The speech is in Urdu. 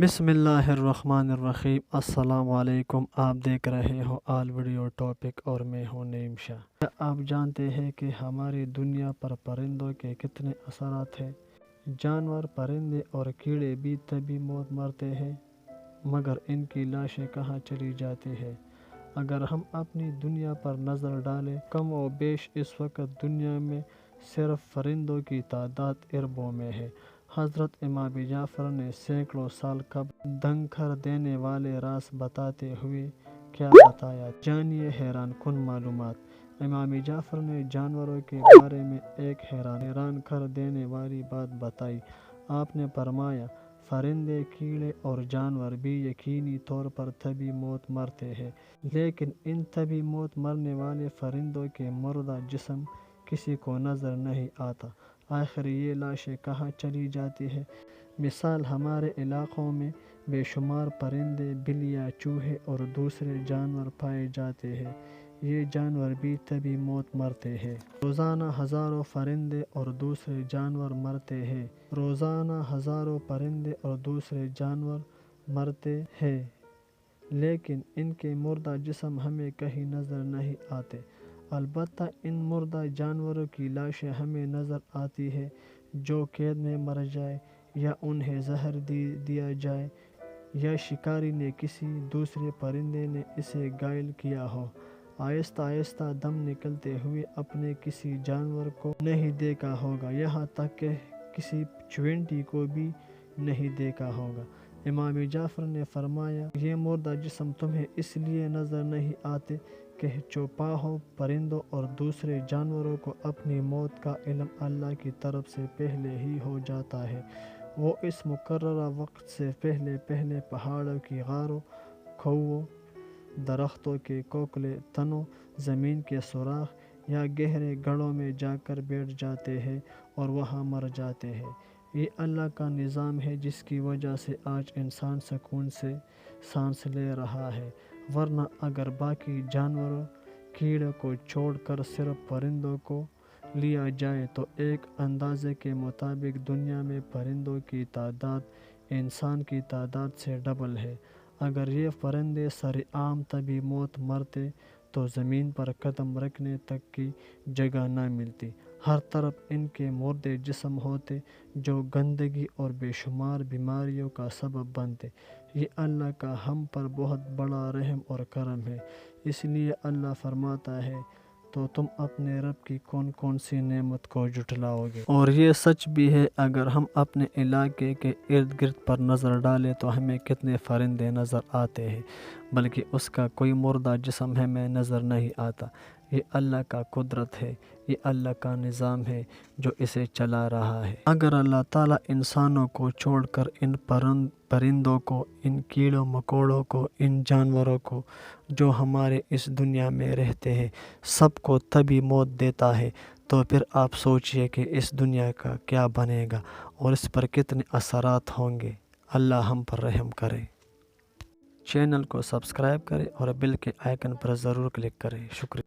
بسم اللہ الرحمن الرحیم۔ السلام علیکم، آپ دیکھ رہے ہو آل ویڈیو ٹاپک اور میں ہوں نعیم شاہ۔ کیا آپ جانتے ہیں کہ ہماری دنیا پر پرندوں کے کتنے اثرات ہیں؟ جانور، پرندے اور کیڑے بھی طبی موت مرتے ہیں، مگر ان کی لاشیں کہاں چلی جاتی ہیں؟ اگر ہم اپنی دنیا پر نظر ڈالیں، کم و بیش اس وقت دنیا میں صرف پرندوں کی تعداد اربوں میں ہے۔ حضرت امام جعفر نے سینکڑوں سال قبل دنگ کر دینے والے راز بتاتے ہوئے کیا بتایا؟ جانیے حیران کن معلومات۔ امام جعفر نے جانوروں کے بارے میں ایک حیران کر دینے والی بات بتائی۔ آپ نے فرمایا، پرندے، کیڑے اور جانور بھی یقینی طور پر طبی موت مرتے ہیں، لیکن ان طبی موت مرنے والے پرندوں کے مردہ جسم کسی کو نظر نہیں آتا۔ آخر یہ لاشیں کہاں چلی جاتی ہیں؟ مثال، ہمارے علاقوں میں بے شمار پرندے، بلیاں، چوہے اور دوسرے جانور پائے جاتے ہیں۔ یہ جانور بھی طبی موت مرتے ہیں۔ روزانہ ہزاروں پرندے اور دوسرے جانور مرتے ہیں۔ روزانہ ہزاروں پرندے اور دوسرے جانور مرتے ہیں، لیکن ان کے مردہ جسم ہمیں کہیں نظر نہیں آتے۔ البتہ ان مردہ جانوروں کی لاشیں ہمیں نظر آتی ہیں، جو قید میں مر جائے، یا انہیں زہر دیا جائے، یا شکاری نے، کسی دوسرے پرندے نے اسے گھائل کیا ہو۔ آہستہ آہستہ دم نکلتے ہوئے اپنے کسی جانور کو نہیں دیکھا ہوگا، یہاں تک کہ کسی چیونٹی کو بھی نہیں دیکھا ہوگا۔ امام جعفر نے فرمایا، یہ مردہ جسم تمہیں اس لیے نظر نہیں آتے کہ چوپاہوں، پرندوں اور دوسرے جانوروں کو اپنی موت کا علم اللہ کی طرف سے پہلے ہی ہو جاتا ہے۔ وہ اس مقررہ وقت سے پہلے پہاڑوں کی غاروں، کھوؤں، درختوں کے کھوکھلے تنوں، زمین کے سوراخ یا گہرے گڑھوں میں جا کر بیٹھ جاتے ہیں اور وہاں مر جاتے ہیں۔ یہ اللہ کا نظام ہے، جس کی وجہ سے آج انسان سکون سے سانس لے رہا ہے، ورنہ اگر باقی جانوروں، کیڑوں کو چھوڑ کر صرف پرندوں کو لیا جائے تو ایک اندازے کے مطابق دنیا میں پرندوں کی تعداد انسان کی تعداد سے ڈبل ہے۔ اگر یہ پرندے سرعام طبی موت مرتے تو زمین پر قدم رکھنے تک کی جگہ نہ ملتی۔ ہر طرف ان کے مردے جسم ہوتے، جو گندگی اور بے شمار بیماریوں کا سبب بنتے۔ یہ اللہ کا ہم پر بہت بڑا رحم اور کرم ہے۔ اس لیے اللہ فرماتا ہے، تو تم اپنے رب کی کون کون سی نعمت کو جھٹلاؤ گے؟ اور یہ سچ بھی ہے، اگر ہم اپنے علاقے کے ارد گرد پر نظر ڈالیں تو ہمیں کتنے پرندے نظر آتے ہیں، بلکہ اس کا کوئی مردہ جسم ہمیں نظر نہیں آتا۔ یہ اللہ کا قدرت ہے، یہ اللہ کا نظام ہے جو اسے چلا رہا ہے۔ اگر اللہ تعالیٰ انسانوں کو چھوڑ کر ان پرندوں کو، ان کیڑوں مکوڑوں کو، ان جانوروں کو جو ہمارے اس دنیا میں رہتے ہیں، سب کو طبی موت دیتا ہے، تو پھر آپ سوچئے کہ اس دنیا کا کیا بنے گا اور اس پر کتنے اثرات ہوں گے۔ اللہ ہم پر رحم کرے۔ چینل کو سبسکرائب کریں اور بیل کے آئیکن پر ضرور کلک کریں۔ شکریہ۔